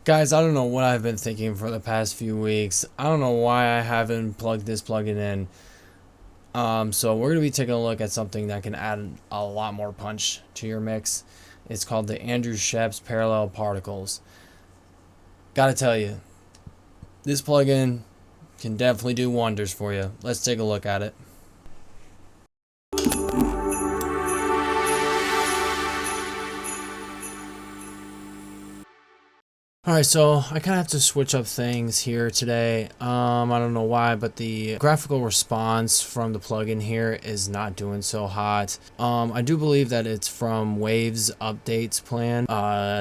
Guys, I don't know what I've been thinking for the past few weeks. I don't know why I haven't plugged this plugin in. So we're going to be taking a look at something that can add a lot more punch to your mix. It's called the Waves Scheps Parallel Particles. Gotta tell you, this plugin can definitely do wonders for you. Let's take a look at it. Alright, so I kind of have to switch up things here today. I don't know why, but the graphical response from the plugin here is not doing so hot. I do believe that it's from Waves Updates plan.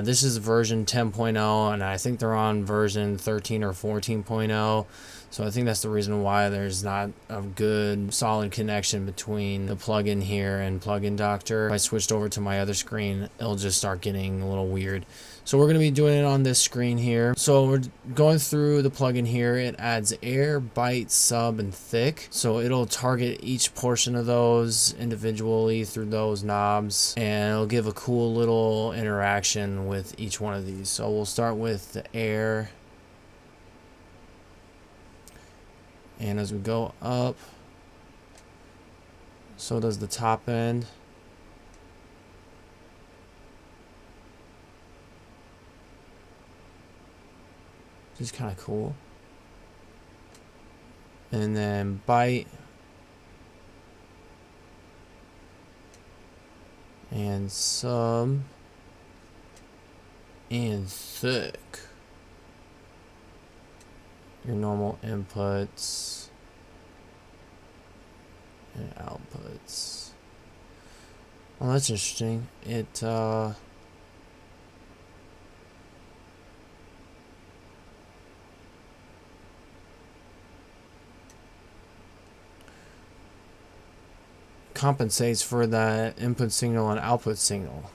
This is version 10.0, and I think they're on version 13 or 14.0. So I think that's the reason why there's not a good solid connection between the plugin here and Plugin Doctor. If I switched over to my other screen, it'll just start getting a little weird. So we're going to be doing it on this screen here. So we're going through the plugin here. It adds air, bite, sub, and thick. So it'll target each portion of those individually through those knobs. And it'll give a cool little interaction with each one of these. So we'll start with the air. And as we go up, so does the top end. Which is kind of cool. And then bite. And sub. And thick. Your normal inputs. And outputs. Well, that's interesting. It, compensates for the input signal and output signal.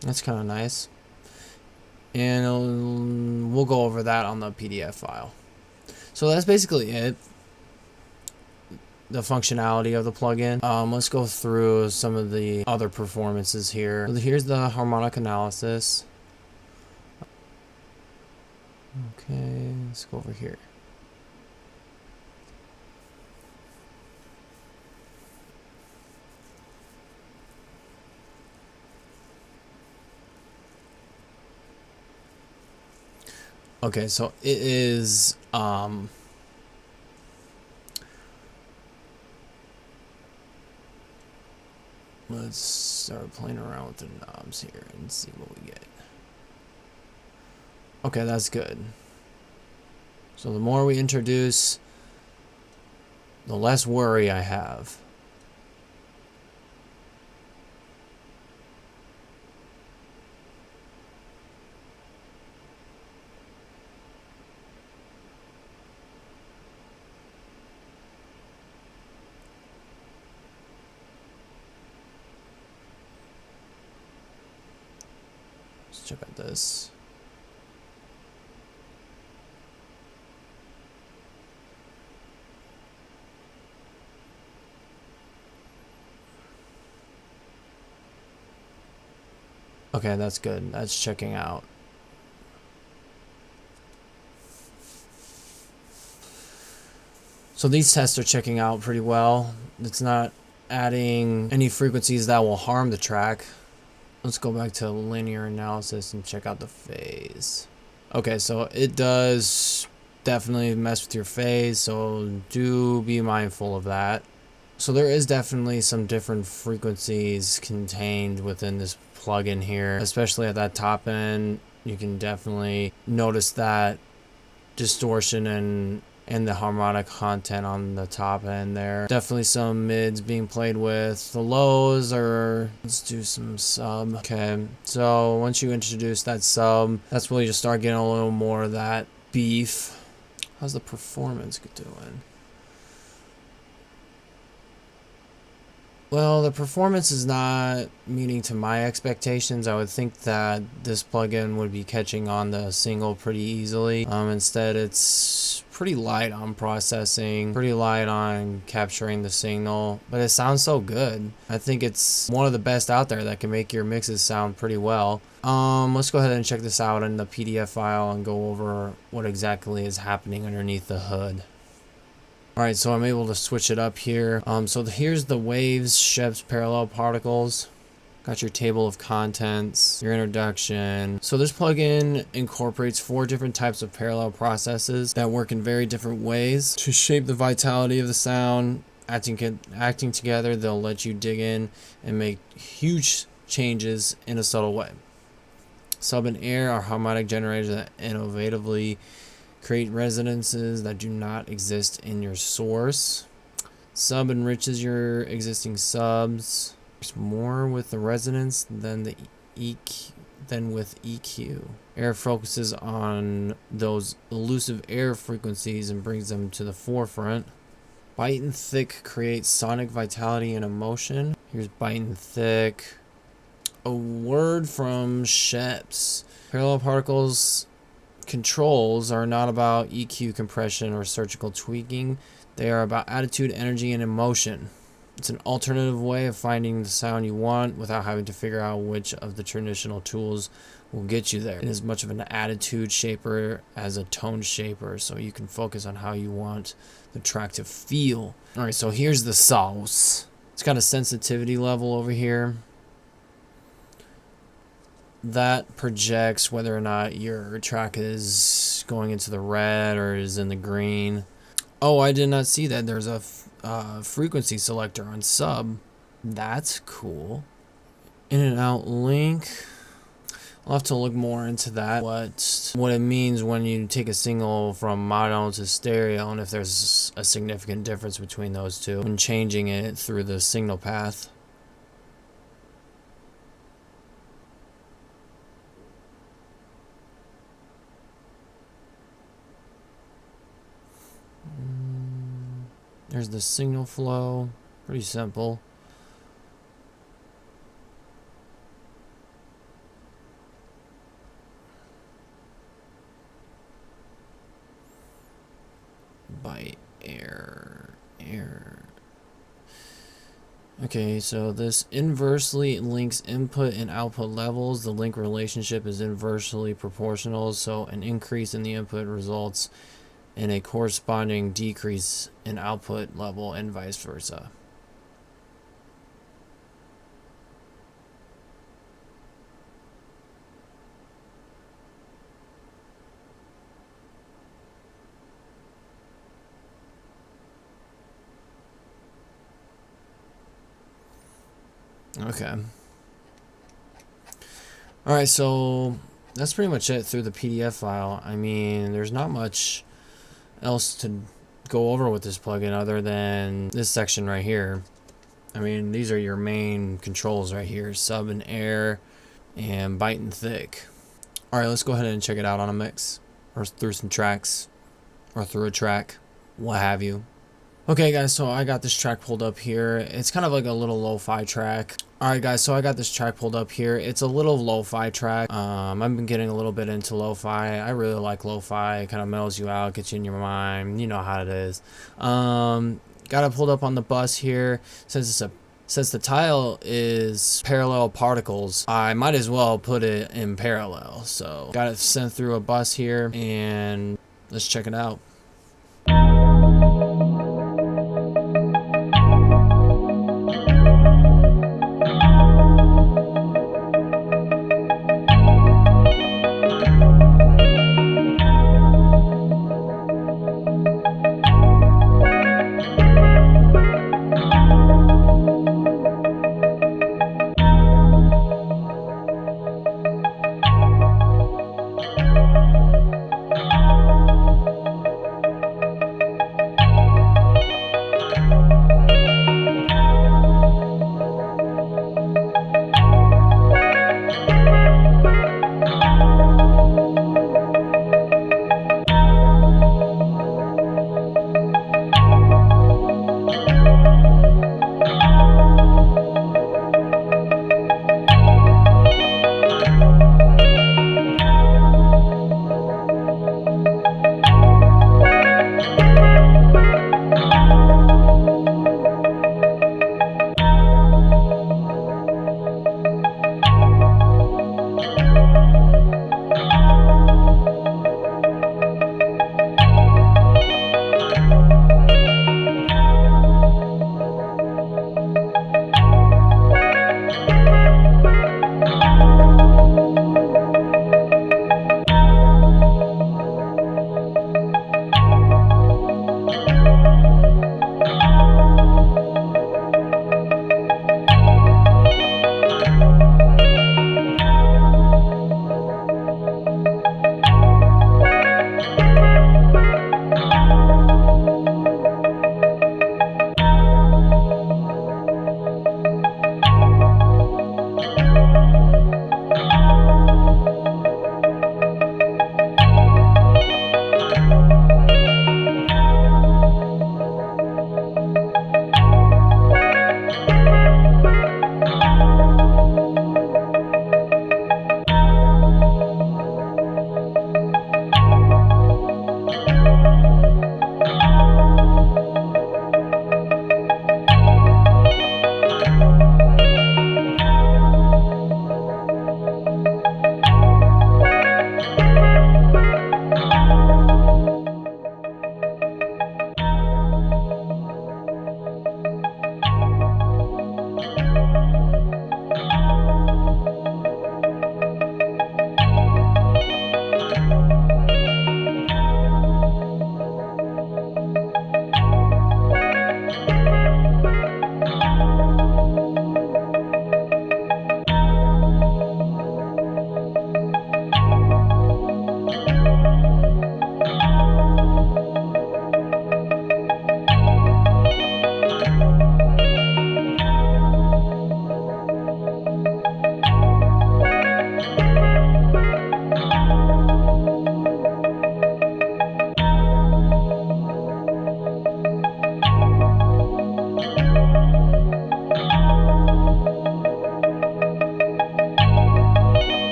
That's kind of nice. And we'll go over that on the PDF file. So that's basically it. The functionality of the plugin. Let's go through some of the other performances here. So here's the harmonic analysis. Okay, let's go over here. Okay, so it is let's start playing around with the knobs here and see what we get. Okay, that's good. So the more we introduce, the less worry I have. Let's check out this. Okay, that's good. That's checking out. So these tests are checking out pretty well. It's not adding any frequencies that will harm the track. Let's go back to linear analysis and check out the phase. Okay, so it does definitely mess with your phase, so do be mindful of that. So there is definitely some different frequencies contained within this plugin here, especially at that top end. You can definitely notice that distortion and the harmonic content on the top end there. Definitely some mids being played with. The lows are, let's do some sub. Okay, so once you introduce that sub, that's where you just start getting a little more of that beef. How's the performance doing? Well, the performance is not meeting to my expectations. I would think that this plugin would be catching on the single pretty easily. Instead, it's pretty light on processing, pretty light on capturing the signal, but it sounds so good. I think it's one of the best out there that can make your mixes sound pretty well. Let's go ahead and check this out in the PDF file and go over what exactly is happening underneath the hood. Alright, so I'm able to switch it up here. Here's the Waves Scheps Parallel Particles. Got your table of contents, your introduction. So this plugin incorporates 4 different types of parallel processes that work in very different ways to shape the vitality of the sound. Acting together, they'll let you dig in and make huge changes in a subtle way. Sub and air are harmonic generators that innovatively create resonances that do not exist in your source. Sub enriches your existing subs. There's more with the resonance than with EQ. Air focuses on those elusive air frequencies and brings them to the forefront. Bite and thick creates sonic vitality and emotion. Here's bite and thick. A word from Scheps. Parallel particles controls are not about EQ compression or surgical tweaking. They are about attitude, energy, and emotion. It's an alternative way of finding the sound you want without having to figure out which of the traditional tools will get you there. It is much of an attitude shaper as a tone shaper, so you can focus on how you want the track to feel. Alright, so here's the sauce. It's got a sensitivity level over here that projects whether or not your track is going into the red or is in the green. Oh, I did not see that. There's a frequency selector on sub. That's cool. In and out link. I'll have to look more into that. What it means when you take a signal from mono to stereo, and if there's a significant difference between those two when changing it through the signal path. There's the signal flow, pretty simple. By air. Okay, so this inversely links input and output levels. The link relationship is inversely proportional, so an increase in the input results in a corresponding decrease in output level and vice versa. Okay. Alright, so that's pretty much it through the PDF file. I mean, there's not much else to go over with this plugin other than this section right here. I mean, these are your main controls right here: sub and air and bite and thick. Alright, let's go ahead and check it out on a mix or through some tracks or through a track, what have you. Okay guys, so I got this track pulled up here. It's kind of like a little lo-fi track. Alright guys, so I got this track pulled up here. It's a little lo-fi track. I've been getting a little bit into lo-fi. I really like lo-fi. It kind of mellows you out, gets you in your mind. You know how it is. Got it pulled up on the bus here. Since the tile is parallel particles, I might as well put it in parallel. So got it sent through a bus here, and let's check it out.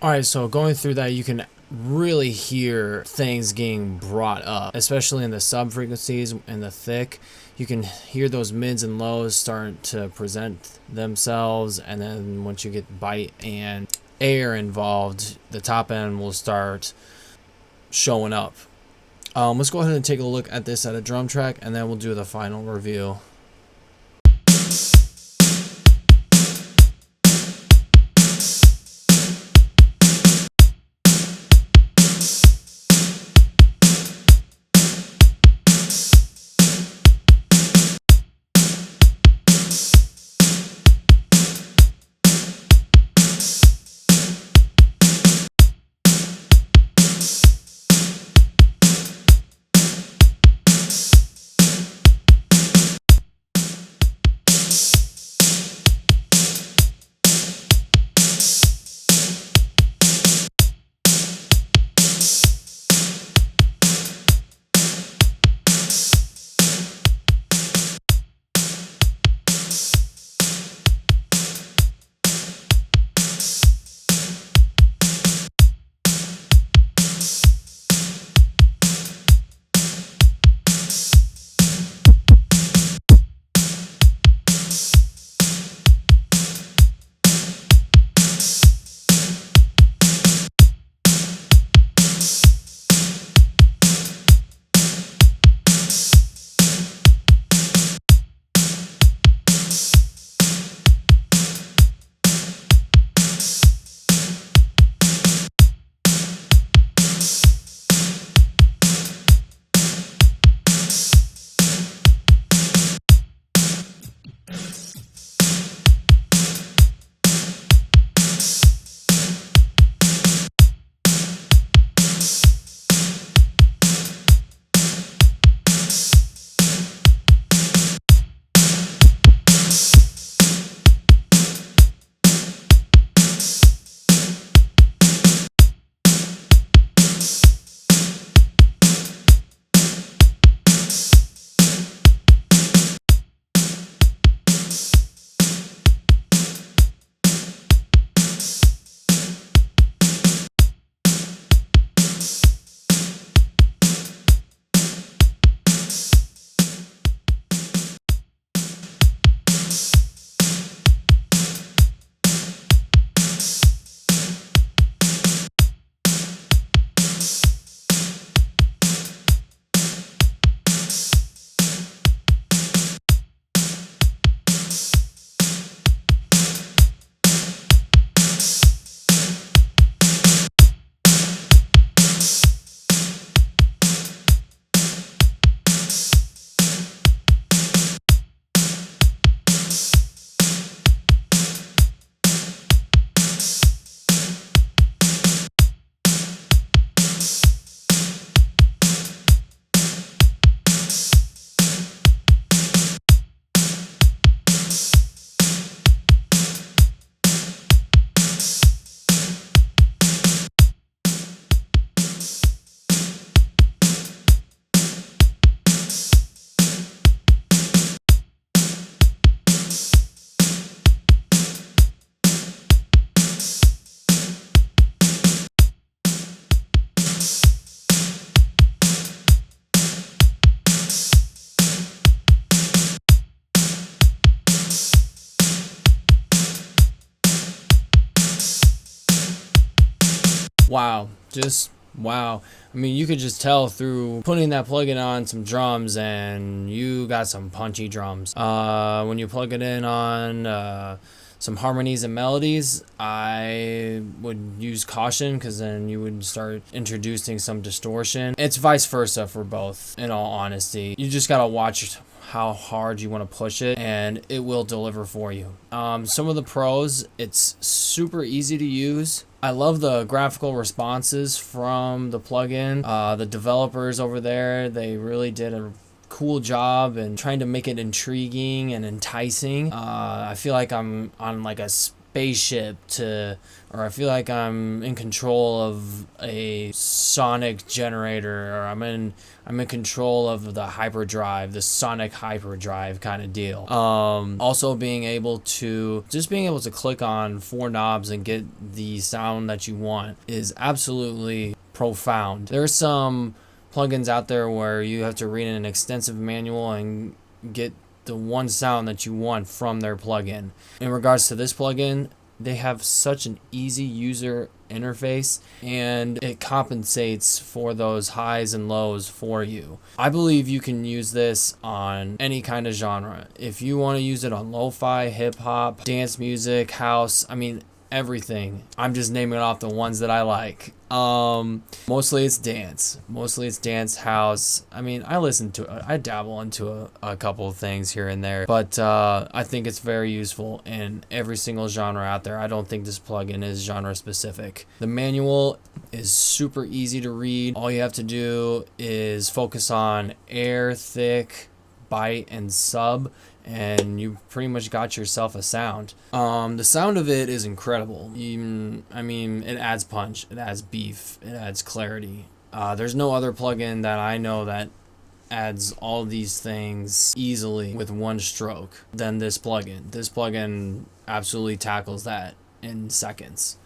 Alright, so going through that, you can really hear things getting brought up, especially in the sub frequencies and the thick. You can hear those mids and lows start to present themselves, and then once you get bite and air involved, the top end will start showing up. Let's go ahead and take a look at this at a drum track, and then we'll do the final review. Wow, just wow. I mean, you could just tell through putting that plug-in on some drums, and you got some punchy drums. When you plug it in on some harmonies and melodies, I would use caution, because then you would start introducing some distortion. It's vice versa for both, in all honesty. You just gotta watch how hard you want to push it, and it will deliver for you. Some of the pros, it's super easy to use. I love the graphical responses from the plugin. The developers over there, they really did a cool job in trying to make it intriguing and enticing. I feel like I'm on like a spaceship or I feel like I'm in control of a sonic generator, or I'm in control of the hyperdrive, the sonic hyperdrive kind of deal. Also being able to click on 4 knobs and get the sound that you want is absolutely profound. There's some plugins out there where you have to read an extensive manual and get the one sound that you want from their plugin. In regards to this plugin, they have such an easy user interface, and it compensates for those highs and lows for you. I believe you can use this on any kind of genre. If you want to use it on lo-fi, hip-hop, dance music, house, I mean everything. I'm just naming off the ones that I like. Mostly it's dance, house. I mean, I dabble into a couple of things here and there, but I think it's very useful in every single genre out there. I don't think this plugin is genre specific. The manual is super easy to read. All you have to do is focus on air, thick, bite, and sub, and you pretty much got yourself a sound. The sound of it is incredible. It adds punch, it adds beef, it adds clarity. There's no other plugin that I know that adds all these things easily with one stroke than this plugin. This plugin absolutely tackles that in seconds.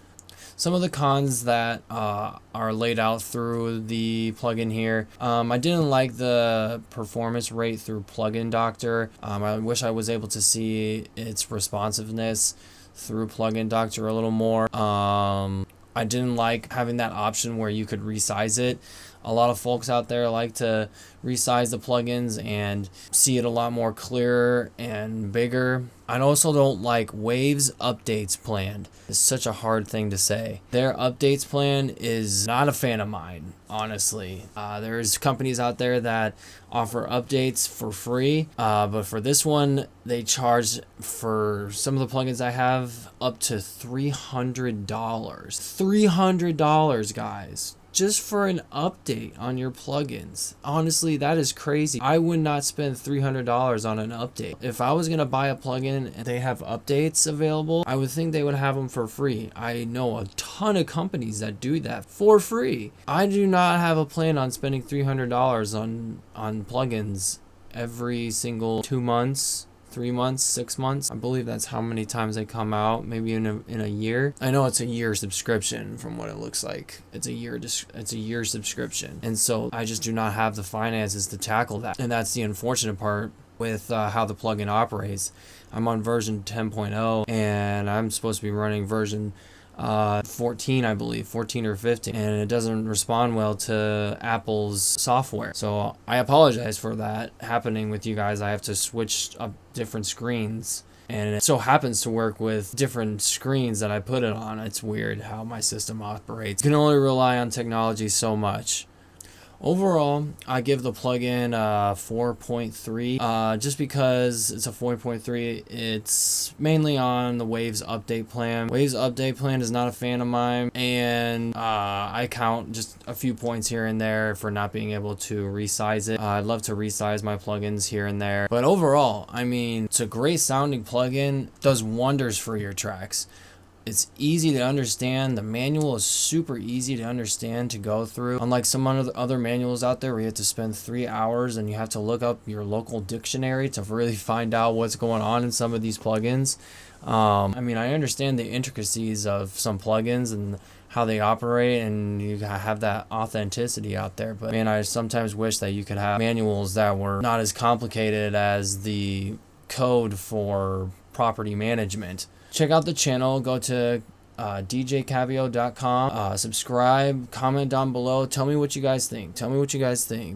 Some of the cons that are laid out through the plugin here. I didn't like the performance rate through Plugin Doctor. I wish I was able to see its responsiveness through Plugin Doctor a little more. I didn't like having that option where you could resize it. A lot of folks out there like to resize the plugins and see it a lot more clearer and bigger. I also don't like Waves updates planned. It's such a hard thing to say. Their updates plan is not a fan of mine, honestly. There's companies out there that offer updates for free, but for this one, they charge for some of the plugins I have up to $300. $300, guys. Just for an update on your plugins. Honestly, that is crazy. I would not spend $300 on an update. If I was going to buy a plugin and they have updates available, I would think they would have them for free. I know a ton of companies that do that for free. I do not have a plan on spending $300 on plugins every single 2 months. 3 months, 6 months. I believe that's how many times they come out, maybe in a year. I know it's a year subscription from what it looks like. It's a year subscription. And so I just do not have the finances to tackle that. And that's the unfortunate part with how the plugin operates. I'm on version 10.0 and I'm supposed to be running version 14, I believe, 14 or 15, and it doesn't respond well to Apple's software. So I apologize for that happening with you guys. I have to switch up different screens, and it so happens to work with different screens that I put it on. It's weird how my system operates. You can only rely on technology so much. Overall, I give the plugin 4.3 just because it's a 4.3. It's mainly on the Waves update plan. Waves update plan is not a fan of mine, and I count just a few points here and there for not being able to resize it. I'd love to resize my plugins here and there, but overall, I mean, it's a great sounding plugin, does wonders for your tracks. It's easy to understand. The manual is super easy to understand, to go through. Unlike some other manuals out there where you have to spend 3 hours and you have to look up your local dictionary to really find out what's going on in some of these plugins. I mean, I understand the intricacies of some plugins and how they operate, and you have that authenticity out there. But man, I sometimes wish that you could have manuals that were not as complicated as the code for property management. Check out the channel. Go to djcavio.com. Subscribe, comment down below. Tell me what you guys think.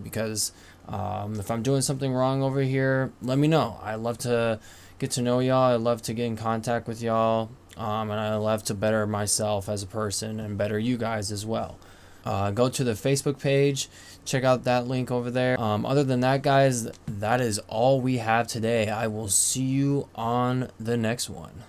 Because if I'm doing something wrong over here, let me know. I love to get to know y'all. I love to get in contact with y'all. And I love to better myself as a person and better you guys as well. Go to the Facebook page. Check out that link over there. Other than that, guys, that is all we have today. I will see you on the next one.